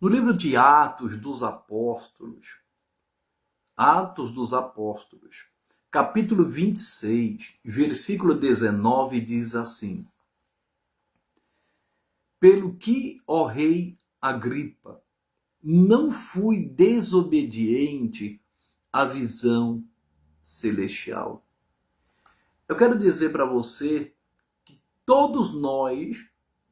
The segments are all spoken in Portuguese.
No livro de Atos dos Apóstolos, capítulo 26, versículo 19, diz assim: Pelo que, ó rei Agripa, não fui desobediente à visão celestial. Eu quero dizer para você que todos nós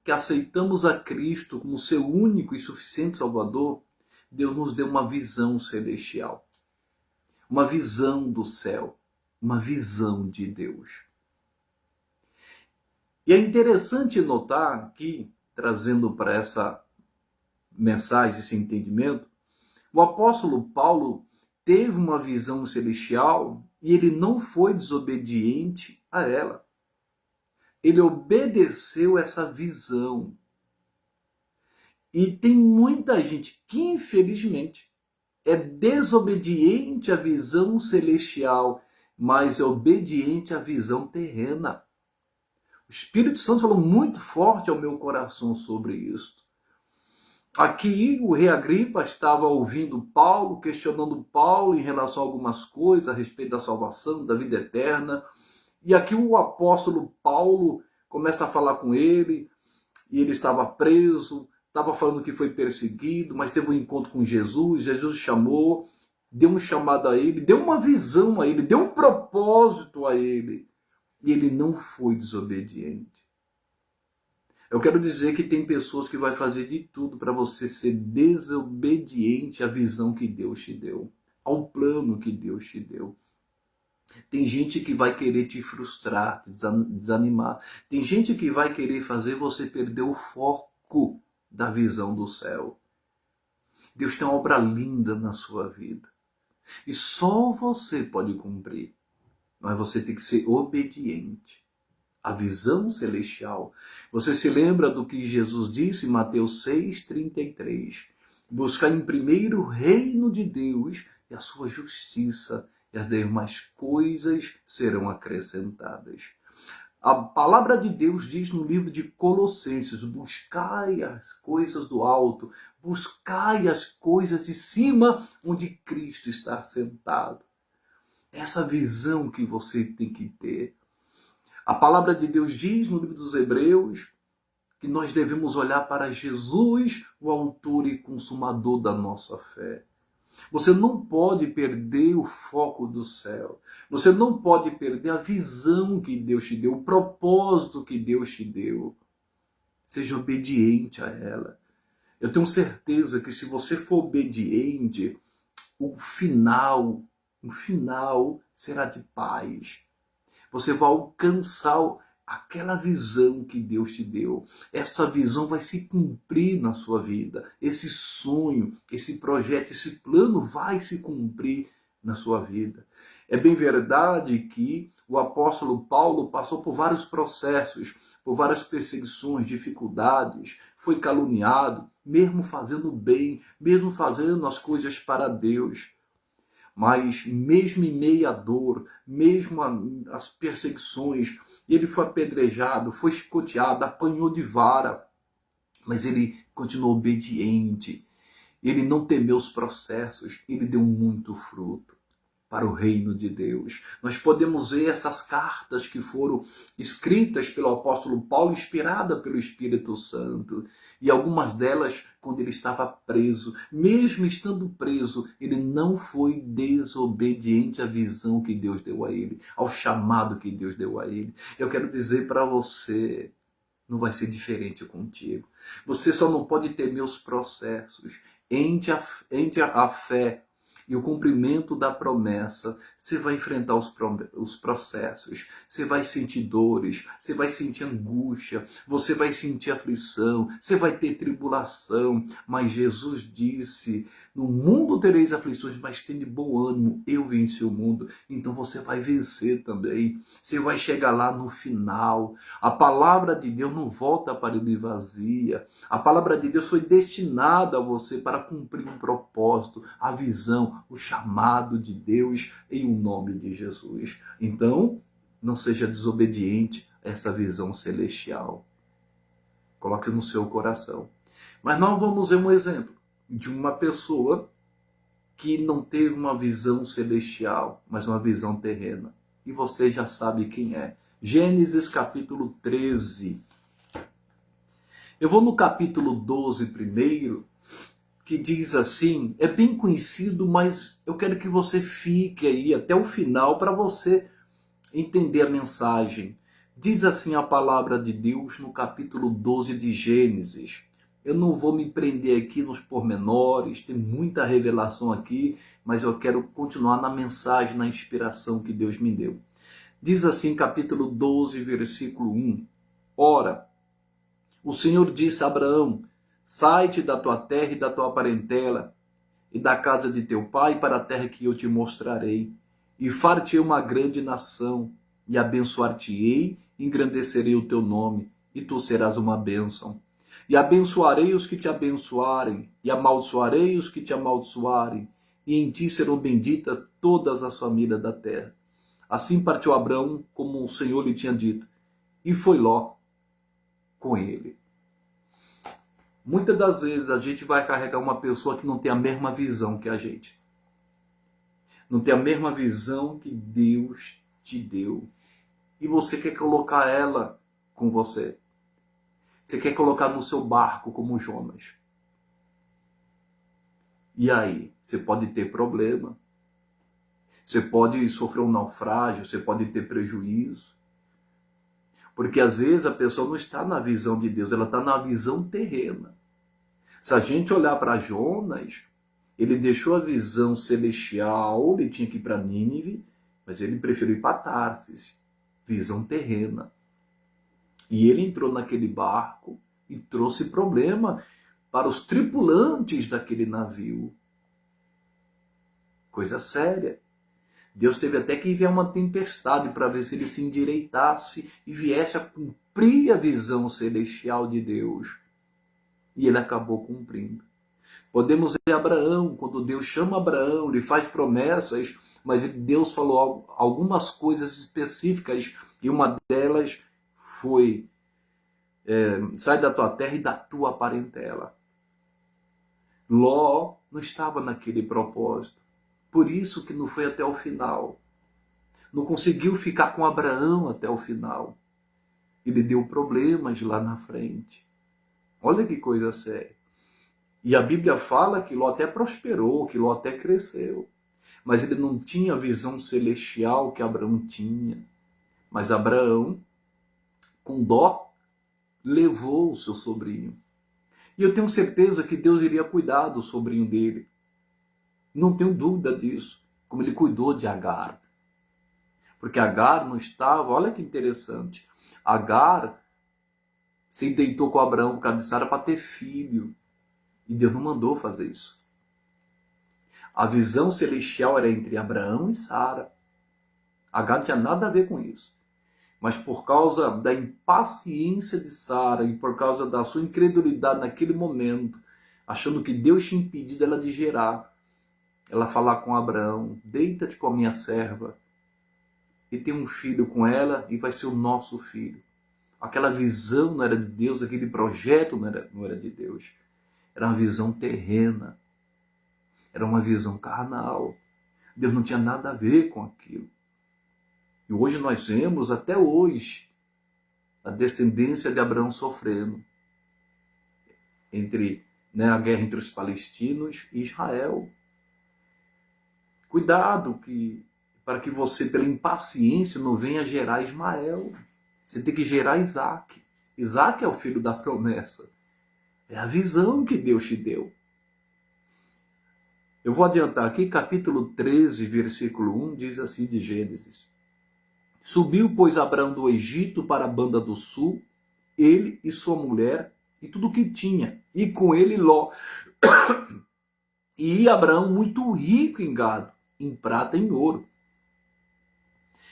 que aceitamos a Cristo como seu único e suficiente Salvador, Deus nos deu uma visão celestial, uma visão do céu, uma visão de Deus. E é interessante notar que, trazendo para essa mensagem, esse entendimento, o apóstolo Paulo teve uma visão celestial e ele não foi desobediente a ela. Ele obedeceu essa visão. E tem muita gente que, infelizmente, é desobediente à visão celestial, mas é obediente à visão terrena. O Espírito Santo falou muito forte ao meu coração sobre isso. Aqui o rei Agripa estava ouvindo Paulo, questionando Paulo em relação a algumas coisas a respeito da salvação, da vida eterna. E aqui o apóstolo Paulo começa a falar com ele, e ele estava preso, estava falando que foi perseguido, mas teve um encontro com Jesus, Jesus chamou, deu um chamado a ele, deu uma visão a ele, deu um propósito a ele, e ele não foi desobediente. Eu quero dizer que tem pessoas que vai fazer de tudo para você ser desobediente à visão que Deus te deu, ao plano que Deus te deu. Tem gente que vai querer te frustrar, te desanimar. Tem gente que vai querer fazer você perder o foco da visão do céu. Deus tem uma obra linda na sua vida. E só você pode cumprir. Mas você tem que ser obediente. A visão celestial. Você se lembra do que Jesus disse em Mateus 6,33? Buscar em primeiro o reino de Deus e a sua justiça, e as demais coisas serão acrescentadas. A palavra de Deus diz no livro de Colossenses: buscai as coisas do alto, buscai as coisas de cima, onde Cristo está sentado. Essa visão que você tem que ter. A palavra de Deus diz no livro dos Hebreus que nós devemos olhar para Jesus, o autor e consumador da nossa fé. Você não pode perder o foco do céu. Você não pode perder a visão que Deus te deu, o propósito que Deus te deu. Seja obediente a ela. Eu tenho certeza que se você for obediente, o final será de paz. Você vai alcançar aquela visão que Deus te deu. Essa visão vai se cumprir na sua vida. Esse sonho, esse projeto, esse plano vai se cumprir na sua vida. É bem verdade que o apóstolo Paulo passou por vários processos, por várias perseguições, dificuldades, foi caluniado, mesmo fazendo bem, mesmo fazendo as coisas para Deus. Mas mesmo em meio à dor, mesmo as perseguições, ele foi apedrejado, foi chicoteado, apanhou de vara, mas ele continuou obediente. Ele não temeu os processos, ele deu muito fruto para o reino de Deus. Nós podemos ver essas cartas que foram escritas pelo apóstolo Paulo, inspirada pelo Espírito Santo. E algumas delas, quando ele estava preso, mesmo estando preso, ele não foi desobediente à visão que Deus deu a ele, ao chamado que Deus deu a ele. Eu quero dizer para você, não vai ser diferente contigo. Você só não pode temer os processos. Entre a fé e o cumprimento da promessa, você vai enfrentar os processos, você vai sentir dores, você vai sentir angústia, você vai sentir aflição, você vai ter tribulação, mas Jesus disse: no mundo tereis aflições, mas tende bom ânimo, eu venci o mundo. Então você vai vencer também, você vai chegar lá no final. A palavra de Deus não volta para ele vazia, a palavra de Deus foi destinada a você para cumprir um propósito, a visão, o chamado de Deus em o nome de Jesus. Então, não seja desobediente a essa visão celestial. Coloque no seu coração. Mas nós vamos ver um exemplo. de uma pessoa que não teve uma visão celestial, mas uma visão terrena. E você já sabe quem é. Gênesis capítulo 13. Eu vou no capítulo 12 primeiro, que diz assim, é bem conhecido, mas eu quero que você fique aí até o final para você entender a mensagem. Diz assim a palavra de Deus no capítulo 12 de Gênesis. Eu não vou me prender aqui nos pormenores, tem muita revelação aqui, mas eu quero continuar na mensagem, na inspiração que Deus me deu. Diz assim, capítulo 12, versículo 1. Ora, o Senhor disse a Abraão, sai-te da tua terra e da tua parentela, e da casa de teu pai para a terra que eu te mostrarei, e far-te-ei uma grande nação, e abençoar-te-ei, engrandecerei o teu nome, e tu serás uma bênção. E abençoarei os que te abençoarem, e amaldiçoarei os que te amaldiçoarem, e em ti serão benditas todas as famílias da terra. Assim partiu Abraão, como o Senhor lhe tinha dito, e foi Ló com ele. Muitas das vezes a gente vai carregar uma pessoa que não tem a mesma visão que a gente. Não tem a mesma visão que Deus te deu. E você quer colocar ela com você. Você quer colocar no seu barco como Jonas. E aí? Você pode ter problema. Você pode sofrer um naufrágio. Você pode ter prejuízo. Porque às vezes a pessoa não está na visão de Deus. Ela está na visão terrena. Se a gente olhar para Jonas, ele deixou a visão celestial, ele tinha que ir para Nínive, mas ele preferiu ir para Tarsis, visão terrena. E ele entrou naquele barco e trouxe problema para os tripulantes daquele navio. Coisa séria. Deus teve até que enviar uma tempestade para ver se ele se endireitasse e viesse a cumprir a visão celestial de Deus. E ele acabou cumprindo. Podemos ver Abraão, quando Deus chama Abraão, lhe faz promessas, mas Deus falou algumas coisas específicas, e uma delas foi, sai da tua terra e da tua parentela. Ló não estava naquele propósito, por isso que não foi até o final. Não conseguiu ficar com Abraão até o final. Ele deu problemas lá na frente. Olha que coisa séria. E a Bíblia fala que Ló até prosperou, que Ló até cresceu. Mas ele não tinha a visão celestial que Abraão tinha. Mas Abraão, com dó, levou o seu sobrinho. E eu tenho certeza que Deus iria cuidar do sobrinho dele. Não tenho dúvida disso. Como ele cuidou de Agar. Porque Agar não estava, olha que interessante. Agar se deitou com Abraão, com a Sara, para ter filho. E Deus não mandou fazer isso. A visão celestial era entre Abraão e Sara. Agar não tinha nada a ver com isso. Mas por causa da impaciência de Sara e por causa da sua incredulidade naquele momento, achando que Deus tinha impedido ela de gerar, ela falar com Abraão, deita-te com a minha serva e tem um filho com ela e vai ser o nosso filho. Aquela visão não era de Deus, aquele projeto não era de Deus. Era uma visão terrena. Era uma visão carnal. Deus não tinha nada a ver com aquilo. E hoje nós vemos, até hoje, a descendência de Abraão sofrendo. A guerra entre os palestinos e Israel. Cuidado para que você, pela impaciência, não venha gerar Ismael. Você tem que gerar Isaac. Isaac é o filho da promessa. É a visão que Deus te deu. Eu vou adiantar aqui, capítulo 13, versículo 1, diz assim de Gênesis. Subiu, pois, Abraão do Egito para a banda do sul, ele e sua mulher, e tudo o que tinha, e com ele Ló. E Abraão muito rico em gado, em prata e em ouro.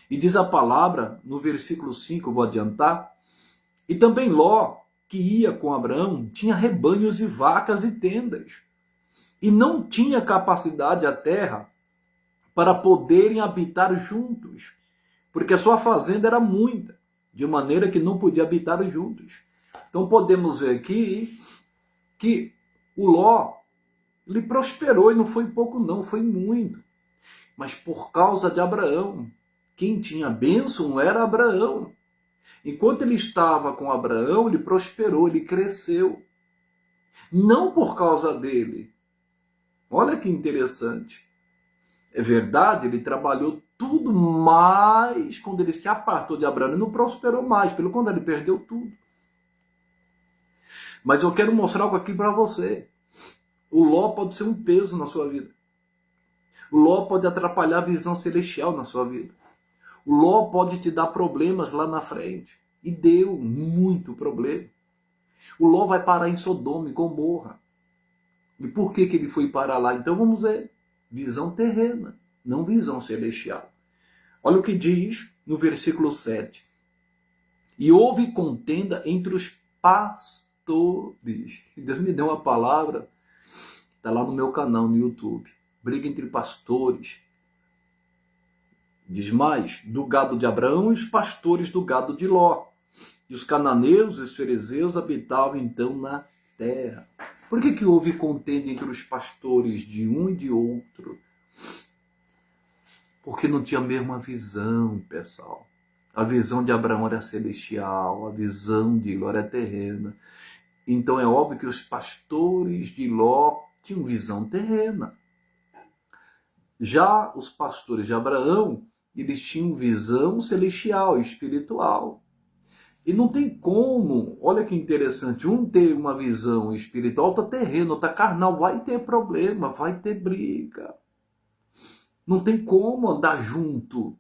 E diz a palavra, no versículo 5, eu vou adiantar, e também Ló, que ia com Abraão, tinha rebanhos e vacas e tendas. E não tinha capacidade a terra para poderem habitar juntos, porque a sua fazenda era muita, de maneira que não podia habitar juntos. Então podemos ver aqui que o Ló Ele prosperou e não foi pouco não, foi muito. Mas por causa de Abraão. Quem tinha bênção era Abraão. Enquanto ele estava com Abraão, ele prosperou, ele cresceu. Não por causa dele. Olha que interessante. É verdade, ele trabalhou tudo, mas quando ele se apartou de Abraão, ele não prosperou mais. Pelo contrário, ele perdeu tudo. Mas eu quero mostrar algo aqui para você. O Ló pode ser um peso na sua vida. O Ló pode atrapalhar a visão celestial na sua vida. O Ló pode te dar problemas lá na frente. E deu muito problema. O Ló vai parar em Sodoma e Gomorra. E por que ele foi parar lá? Então vamos ver. Visão terrena, não visão celestial. Olha o que diz no versículo 7. E houve contenda entre os pastores. Deus me deu uma palavra, está lá no meu canal no YouTube. Briga entre pastores. Diz mais, do gado de Abraão e os pastores do gado de Ló. E os cananeus e os fariseus habitavam então na terra. Por que houve contenda entre os pastores de um e de outro? Porque não tinha a mesma visão, pessoal. A visão de Abraão era celestial, a visão de Ló era terrena. Então é óbvio que os pastores de Ló tinham visão terrena. Já os pastores de Abraão, eles tinham visão celestial, espiritual. E não tem como, olha que interessante, um ter uma visão espiritual, outra terrena, outra carnal, vai ter problema, vai ter briga. Não tem como andar junto.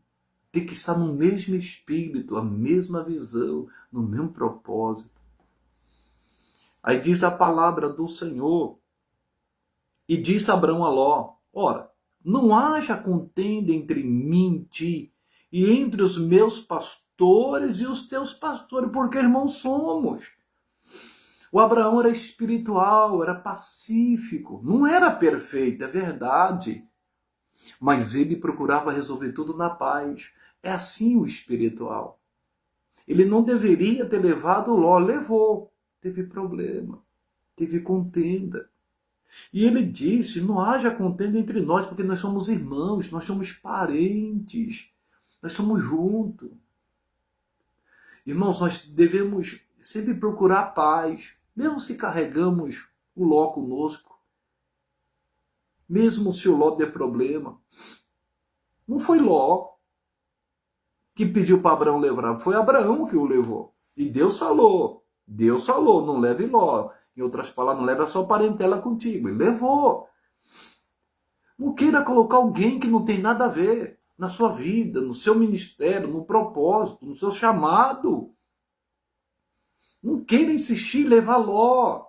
Tem que estar no mesmo espírito, a mesma visão, no mesmo propósito. Aí diz a palavra do Senhor. E disse Abraão a Ló, ora, não haja contenda entre mim e ti, e entre os meus pastores e os teus pastores, porque irmãos somos. O Abraão era espiritual, era pacífico, não era perfeito, é verdade, mas ele procurava resolver tudo na paz. É assim o espiritual. Ele não deveria ter levado Ló, levou, teve problema, teve contenda. E ele disse, não haja contenda entre nós, porque nós somos irmãos, nós somos parentes, nós somos juntos. Irmãos, nós devemos sempre procurar paz, mesmo se carregamos o Ló conosco, mesmo se o Ló der problema. Não foi Ló que pediu para Abraão levar, foi Abraão que o levou. E Deus falou, não leve Ló. Em outras palavras, não leve a sua parentela contigo. Ele levou. Não queira colocar alguém que não tem nada a ver na sua vida, no seu ministério, no propósito, no seu chamado. Não queira insistir em levar Ló.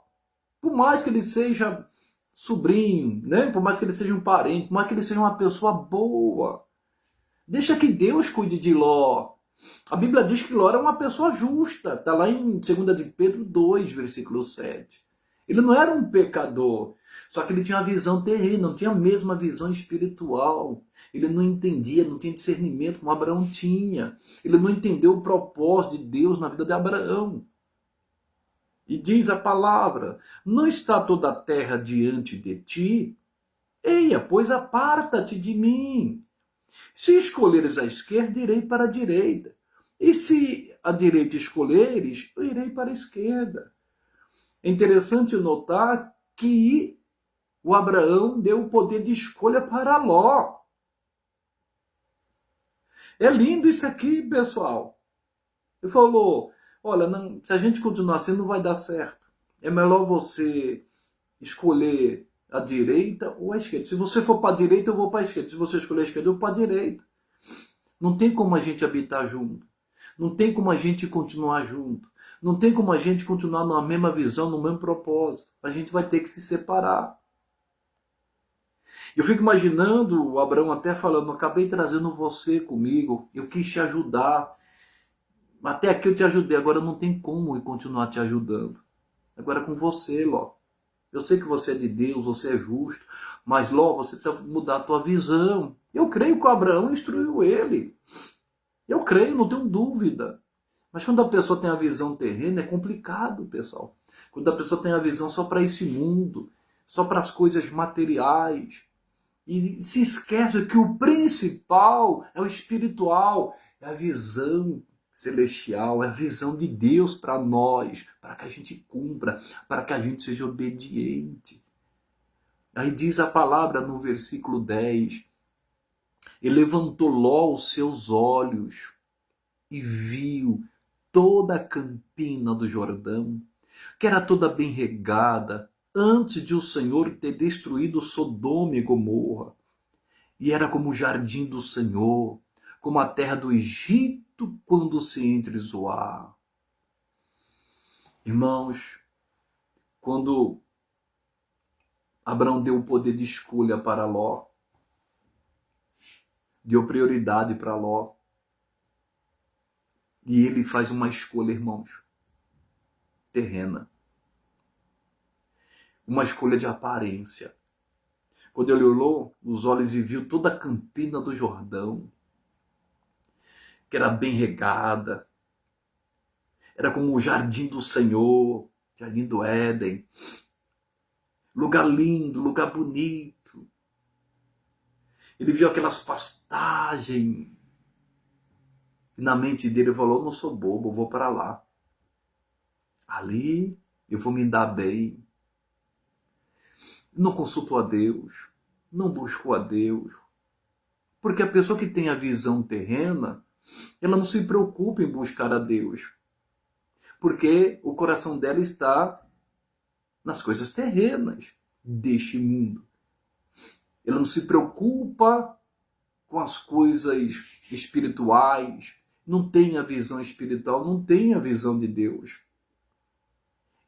Por mais que ele seja sobrinho, né? Por mais que ele seja um parente, por mais que ele seja uma pessoa boa. Deixa que Deus cuide de Ló. A Bíblia diz que Ló era uma pessoa justa. Está lá em 2 de Pedro 2, versículo 7. Ele não era um pecador. Só que ele tinha uma visão terrena, não tinha a mesma visão espiritual. Ele não entendia, não tinha discernimento como Abraão tinha. Ele não entendeu o propósito de Deus na vida de Abraão. E diz a palavra, não está toda a terra diante de ti? Eia, pois aparta-te de mim. Se escolheres a esquerda, irei para a direita. E se a direita escolheres, eu irei para a esquerda. É interessante notar que o Abraão deu o poder de escolha para Ló. É lindo isso aqui, pessoal. Ele falou, olha, não, se a gente continuar assim, não vai dar certo. É melhor você escolher a direita ou a esquerda. Se você for para a direita, eu vou para a esquerda. Se você escolher a esquerda, eu vou para a direita. Não tem como a gente habitar junto. Não tem como a gente continuar junto. Não tem como a gente continuar na mesma visão, no mesmo propósito. A gente vai ter que se separar. Eu fico imaginando o Abraão até falando, acabei trazendo você comigo, eu quis te ajudar. Até aqui eu te ajudei, agora não tem como eu continuar te ajudando. Agora é com você, Ló. Eu sei que você é de Deus, você é justo, mas Ló, você precisa mudar a tua visão. Eu creio que o Abraão instruiu ele. Eu creio, não tenho dúvida. Mas quando a pessoa tem a visão terrena, é complicado, pessoal. Quando a pessoa tem a visão só para esse mundo, só para as coisas materiais. E se esquece que o principal é o espiritual, é a visão celestial, é a visão de Deus para nós, para que a gente cumpra, para que a gente seja obediente. Aí diz a palavra no versículo 10, e levantou Ló os seus olhos e viu toda a campina do Jordão, que era toda bem regada, antes de o Senhor ter destruído Sodoma e Gomorra. E era como o jardim do Senhor, como a terra do Egito quando se entre Zoar. Irmãos, quando Abraão deu o poder de escolha para Ló, deu prioridade para Ló, e ele faz uma escolha, irmãos, terrena. Uma escolha de aparência. Quando ele olhou os olhos e viu toda a campina do Jordão, que era bem regada, era como o jardim do Senhor, jardim do Éden, lugar lindo, lugar bonito. Ele viu aquelas pastagens, e na mente dele ele falou, não sou bobo, eu vou para lá. Ali eu vou me dar bem. Não consultou a Deus, não buscou a Deus. Porque a pessoa que tem a visão terrena, ela não se preocupa em buscar a Deus. Porque o coração dela está nas coisas terrenas deste mundo. Ela não se preocupa com as coisas espirituais, não tem a visão espiritual, não tem a visão de Deus.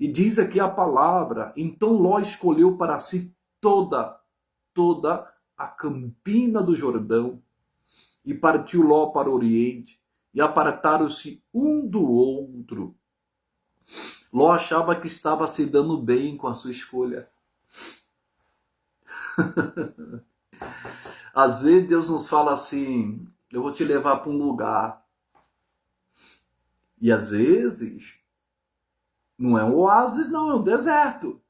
E diz aqui a palavra, então Ló escolheu para si toda a campina do Jordão, e partiu Ló para o Oriente, e apartaram-se um do outro. Ló achava que estava se dando bem com a sua escolha. Às vezes Deus nos fala assim, eu vou te levar para um lugar. E às vezes não é um oásis, não, é um deserto.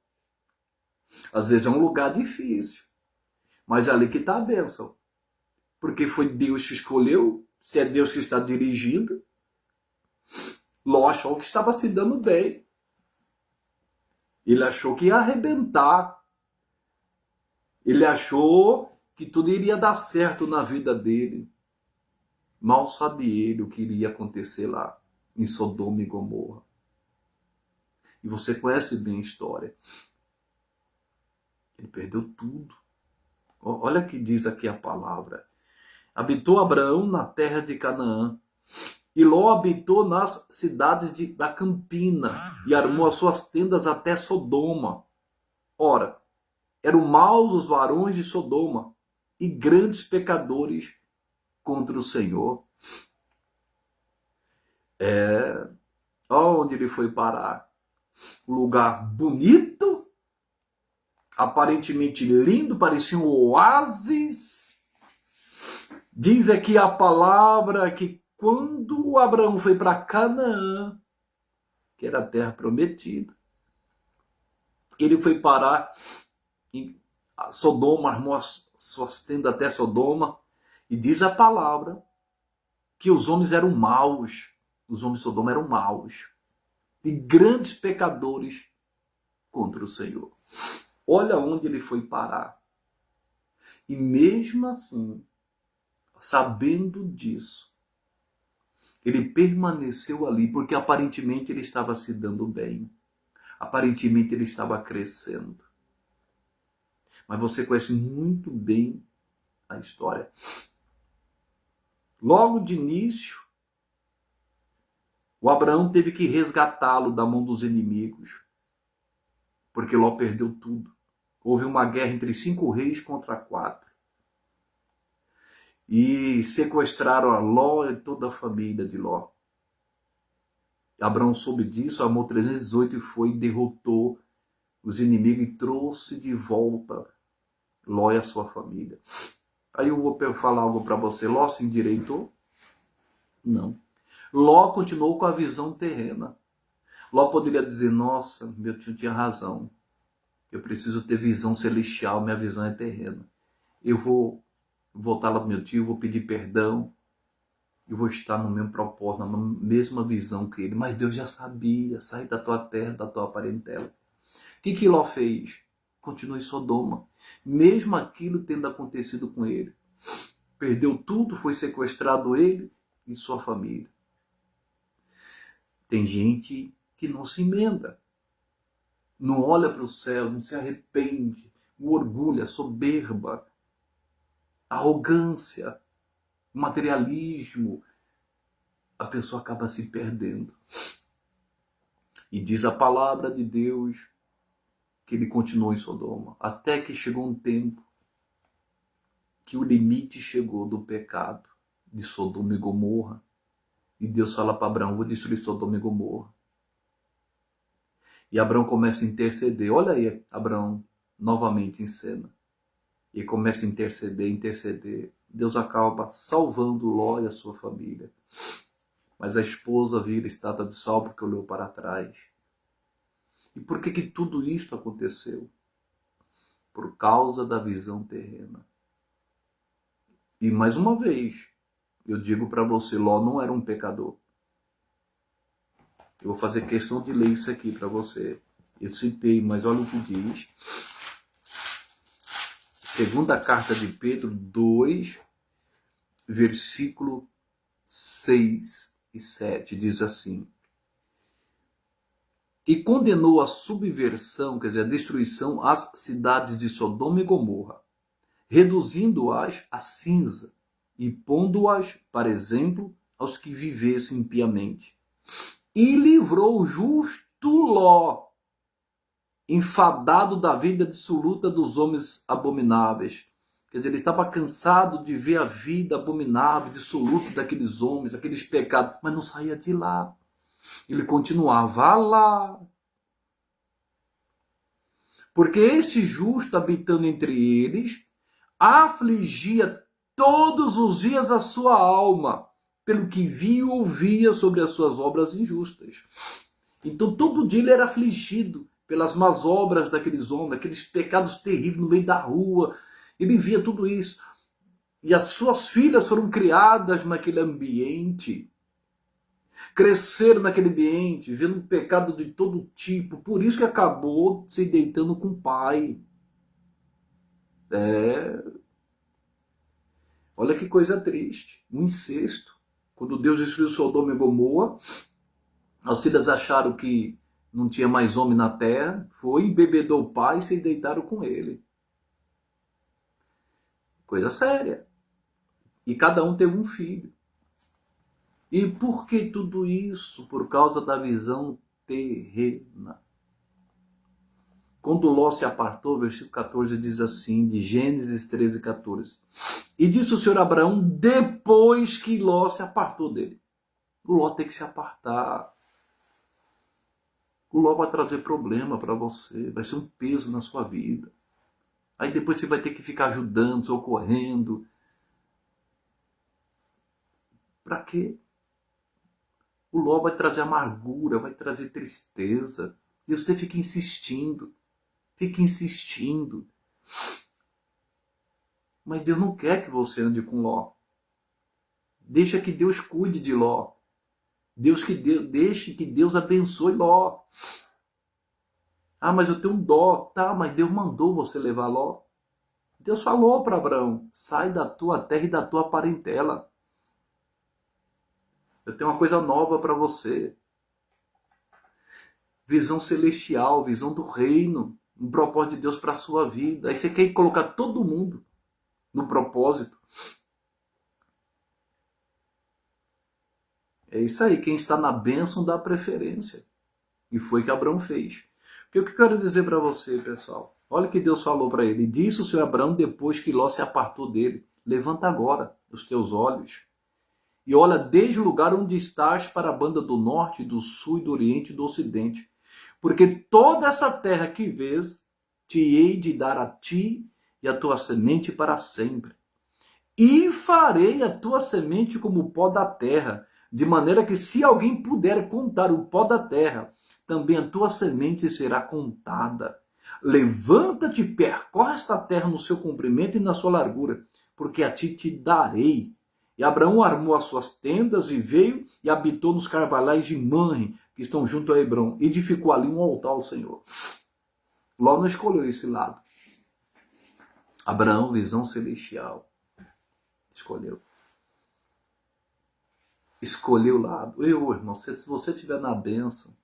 Às vezes é um lugar difícil. Mas é ali que está a bênção. Porque foi Deus que escolheu, se é Deus que está dirigindo. Ló achou que estava se dando bem. Ele achou que ia arrebentar. Ele achou que tudo iria dar certo na vida dele. Mal sabe ele o que iria acontecer lá, em Sodoma e Gomorra. E você conhece bem a história. Ele perdeu tudo. Olha o que diz aqui a palavra. Habitou Abraão na terra de Canaã. E Ló habitou nas cidades da Campina. E armou as suas tendas até Sodoma. Ora, eram maus os varões de Sodoma. E grandes pecadores contra o Senhor. Onde ele foi parar? Um lugar bonito, aparentemente lindo, parecia um oásis. Diz aqui a palavra que quando Abraão foi para Canaã, que era a terra prometida, ele foi parar em Sodoma, armou as suas tendas até Sodoma, e diz a palavra que os homens eram maus, os homens de Sodoma eram maus, e grandes pecadores contra o Senhor. Olha onde ele foi parar. E mesmo assim, sabendo disso, ele permaneceu ali, porque aparentemente ele estava se dando bem. Aparentemente ele estava crescendo. Mas você conhece muito bem a história. Logo de início, o Abraão teve que resgatá-lo da mão dos inimigos, porque Ló perdeu tudo. Houve uma guerra entre 5 reis contra 4. E sequestraram a Ló e toda a família de Ló. Abraão soube disso, armou 318 e foi e derrotou os inimigos e trouxe de volta Ló e a sua família. Aí eu vou falar algo para você. Ló se endireitou? Não. Ló continuou com a visão terrena. Ló poderia dizer, nossa, meu tio tinha razão. Eu preciso ter visão celestial, minha visão é terrena. Eu vou voltar lá para meu tio, vou pedir perdão, eu vou estar no mesmo propósito, na mesma visão que ele. Mas Deus já sabia, sai da tua terra, da tua parentela. O que Ló fez? Continuou em Sodoma. Mesmo aquilo tendo acontecido com ele. Perdeu tudo, foi sequestrado ele e sua família. Tem gente que não se emenda. Não olha para o céu, não se arrepende. O orgulho, a soberba, a arrogância, o materialismo. A pessoa acaba se perdendo. E diz a palavra de Deus que ele continuou em Sodoma. Até que chegou um tempo que o limite chegou do pecado de Sodoma e Gomorra. E Deus fala para Abraão, vou destruir Sodoma e Gomorra. E Abraão começa a interceder. Olha aí, Abraão novamente em cena. E começa a interceder. Deus acaba salvando Ló e a sua família. Mas a esposa vira estátua de sal porque olhou para trás. E por que tudo isto aconteceu? Por causa da visão terrena. E mais uma vez, eu digo para você, Ló não era um pecador. Eu vou fazer questão de ler isso aqui para você. Eu citei, mas olha o que diz. Segunda carta de Pedro 2, versículo 6 e 7, diz assim. E condenou a subversão, quer dizer, a destruição, às cidades de Sodoma e Gomorra, reduzindo-as a cinza e pondo-as, para exemplo, aos que vivessem impiamente. E livrou o justo Ló, enfadado da vida dissoluta dos homens abomináveis. Quer dizer, ele estava cansado de ver a vida abominável, dissoluta daqueles homens, aqueles pecados, mas não saía de lá. Ele continuava lá. Porque este justo, habitando entre eles, afligia todos os dias a sua alma, pelo que via e ouvia sobre as suas obras injustas. Então todo dia ele era afligido pelas más obras daqueles homens, aqueles pecados terríveis no meio da rua. Ele via tudo isso. E as suas filhas foram criadas naquele ambiente. Cresceram naquele ambiente, vendo pecado de todo tipo. Por isso que acabou se deitando com o pai. Olha que coisa triste. Um incesto. Quando Deus destruiu Sodoma e Gomorra, as filhas acharam que não tinha mais homem na terra, foi, embebedou o pai e se deitaram com ele. Coisa séria. E cada um teve um filho. E por que tudo isso? Por causa da visão terrena. Quando Ló se apartou, versículo 14 diz assim, de Gênesis 13, 14. E disse o Senhor a Abraão, depois que Ló se apartou dele. O Ló tem que se apartar. O Ló vai trazer problema para você, vai ser um peso na sua vida. Aí depois você vai ter que ficar ajudando, socorrendo. Para quê? O Ló vai trazer amargura, vai trazer tristeza. E você fica insistindo. Fica insistindo. Mas Deus não quer que você ande com Ló. Deixa que Deus cuide de Ló. Deixe que Deus abençoe Ló. Ah, mas eu tenho um dó. Tá, mas Deus mandou você levar Ló. Deus falou para Abraão, sai da tua terra e da tua parentela. Eu tenho uma coisa nova para você. Visão celestial, visão do reino, um propósito de Deus para a sua vida. Aí você quer colocar todo mundo no propósito. É isso aí, quem está na bênção dá preferência. E foi o que Abraão fez. O que eu quero dizer para você, pessoal? Olha o que Deus falou para ele. Disse o Senhor Abraão depois que Ló se apartou dele. Levanta agora os teus olhos e olha desde o lugar onde estás para a banda do norte, do sul, do oriente e do ocidente. Porque toda essa terra que vês, te hei de dar a ti e a tua semente para sempre. E farei a tua semente como o pó da terra, de maneira que se alguém puder contar o pó da terra, também a tua semente será contada. Levanta-te, percorre esta terra no seu comprimento e na sua largura, porque a ti te darei. E Abraão armou as suas tendas e veio e habitou nos carvalhais de Manre, que estão junto a Hebron. Edificou ali um altar ao Senhor. Ló não escolheu esse lado. Abraão, visão celestial, escolheu. Escolheu o lado. Eu, irmão, se você estiver na bênção,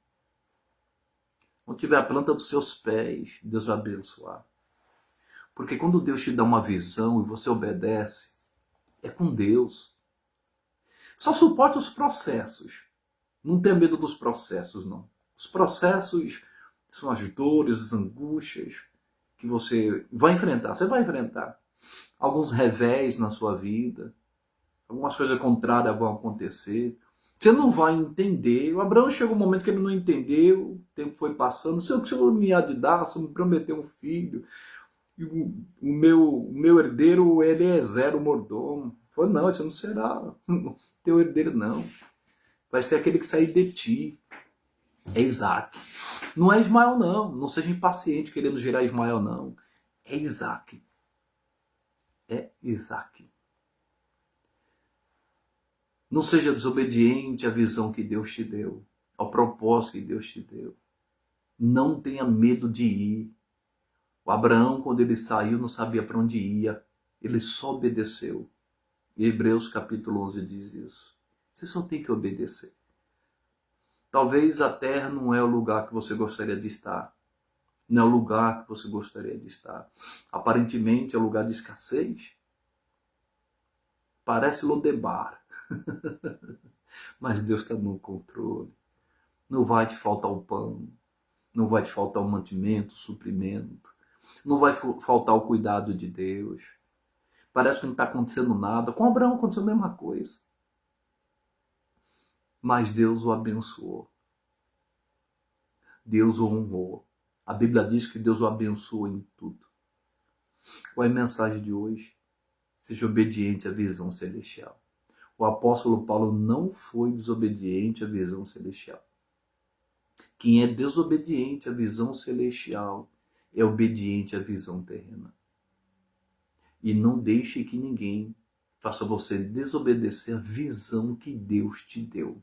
não tiver a planta dos seus pés, Deus vai abençoar. Porque quando Deus te dá uma visão e você obedece, é com Deus. Só suporta os processos. Não tenha medo dos processos, não. Os processos são as dores, as angústias que você vai enfrentar. Você vai enfrentar alguns revés na sua vida. Algumas coisas contrárias vão acontecer. Você não vai entender. O Abraão chegou um momento que ele não entendeu. O tempo foi passando. Se o Senhor me há de dar, o Senhor me prometeu um filho. E o meu herdeiro, ele é zero mordomo. Falei, não, isso não será teu herdeiro, não. Vai ser aquele que sair de ti. É Isaac. Não é Ismael, não. Não seja impaciente querendo gerar Ismael, não. É Isaac. É Isaac. Não seja desobediente à visão que Deus te deu, ao propósito que Deus te deu. Não tenha medo de ir. O Abraão, quando ele saiu, não sabia para onde ia. Ele só obedeceu. E Hebreus capítulo 11 diz isso. Você só tem que obedecer. Talvez a terra não é o lugar que você gostaria de estar. Não é o lugar que você gostaria de estar. Aparentemente é um lugar de escassez. Parece Lodebar. Mas Deus está no controle. Não vai te faltar o pão. Não vai te faltar o mantimento, o suprimento. Não vai faltar o cuidado de Deus. Parece que não está acontecendo nada. Com Abraão aconteceu a mesma coisa. Mas Deus o abençoou. Deus o honrou. A Bíblia diz que Deus o abençoou em tudo. Qual é a mensagem de hoje? Seja obediente à visão celestial. O apóstolo Paulo não foi desobediente à visão celestial. Quem é desobediente à visão celestial é obediente à visão terrena. E não deixe que ninguém faça você desobedecer a visão que Deus te deu.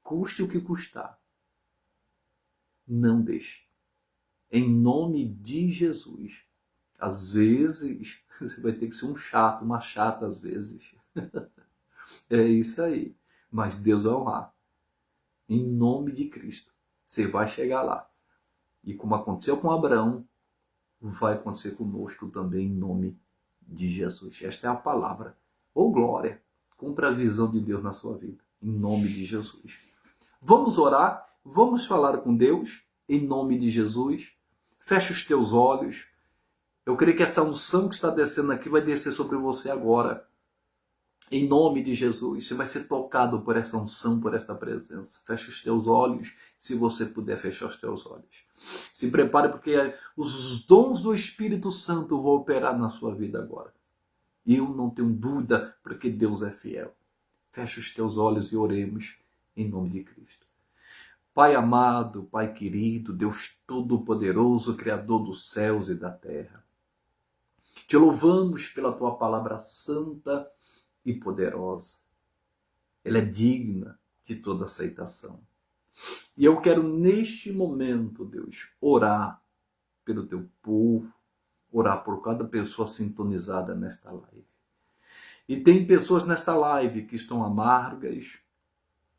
Custe o que custar. Não deixe. Em nome de Jesus. Às vezes, você vai ter que ser um chato, uma chata às vezes. É isso aí. Mas Deus vai honrar. Em nome de Cristo. Você vai chegar lá. E como aconteceu com Abraão, vai acontecer conosco também em nome de Jesus. Esta é a palavra. Ô glória. Cumpra a visão de Deus na sua vida. Em nome de Jesus. Vamos orar. Vamos falar com Deus. Em nome de Jesus. Feche os teus olhos. Eu creio que essa unção que está descendo aqui vai descer sobre você agora. Em nome de Jesus, você vai ser tocado por essa unção, por esta presença. Feche os teus olhos, se você puder fechar os teus olhos. Se prepare, porque os dons do Espírito Santo vão operar na sua vida agora. E eu não tenho dúvida, porque Deus é fiel. Feche os teus olhos e oremos em nome de Cristo. Pai amado, Pai querido, Deus Todo-Poderoso, Criador dos céus e da terra. Te louvamos pela tua palavra santa e poderosa. Ela é digna de toda aceitação. E eu quero neste momento, Deus, orar pelo teu povo, orar por cada pessoa sintonizada nesta live. E tem pessoas nesta live que estão amargas,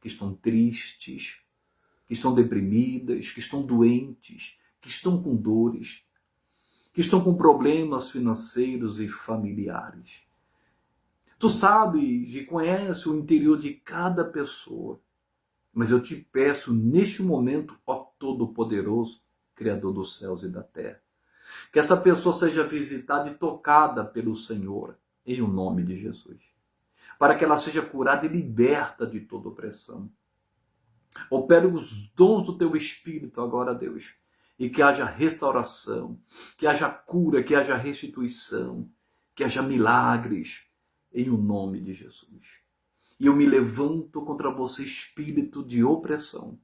que estão tristes, que estão deprimidas, que estão doentes, que estão com dores, que estão com problemas financeiros e familiares. Tu sabes e conheces o interior de cada pessoa. Mas eu te peço neste momento, ó Todo-Poderoso, Criador dos céus e da terra, que essa pessoa seja visitada e tocada pelo Senhor, em o nome de Jesus. Para que ela seja curada e liberta de toda opressão. Opere os dons do teu Espírito agora, Deus. E que haja restauração, que haja cura, que haja restituição, que haja milagres, em o nome de Jesus. E eu me levanto contra você, espírito de opressão,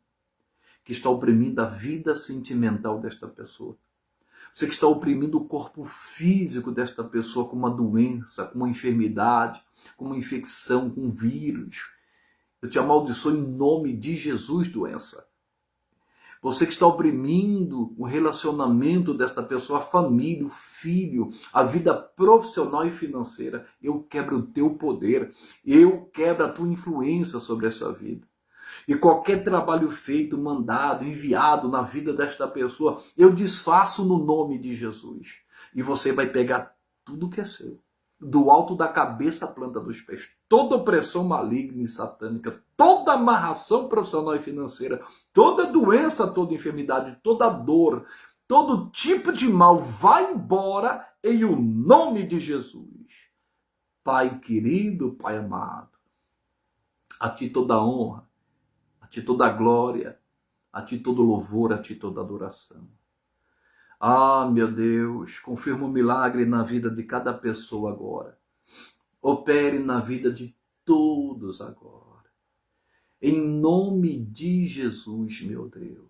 que está oprimindo a vida sentimental desta pessoa. Você que está oprimindo o corpo físico desta pessoa com uma doença, com uma enfermidade, com uma infecção, com um vírus. Eu te amaldiçoo em nome de Jesus, doença. Você que está oprimindo o relacionamento desta pessoa, a família, o filho, a vida profissional e financeira, eu quebro o teu poder, eu quebro a tua influência sobre essa vida. E qualquer trabalho feito, mandado, enviado na vida desta pessoa, eu desfaço no nome de Jesus. E você vai pegar tudo que é seu, do alto da cabeça à planta dos pés. Toda opressão maligna e satânica, toda amarração profissional e financeira, toda doença, toda enfermidade, toda dor, todo tipo de mal vai embora em o nome de Jesus. Pai querido, Pai amado, a ti toda honra, a ti toda glória, a ti todo louvor, a ti toda adoração. Ah, meu Deus, confirma o milagre na vida de cada pessoa agora. Opere na vida de todos agora. Em nome de Jesus, meu Deus.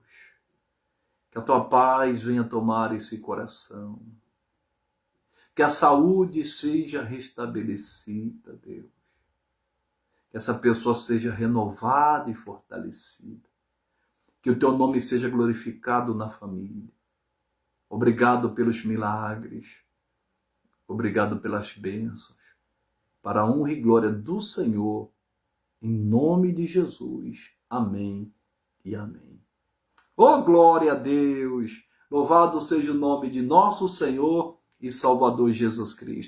Que a tua paz venha tomar esse coração. Que a saúde seja restabelecida, Deus. Que essa pessoa seja renovada e fortalecida. Que o teu nome seja glorificado na família. Obrigado pelos milagres. Obrigado pelas bênçãos. Para a honra e glória do Senhor, em nome de Jesus. Amém e amém. Oh, glória a Deus! Louvado seja o nome de nosso Senhor e Salvador Jesus Cristo.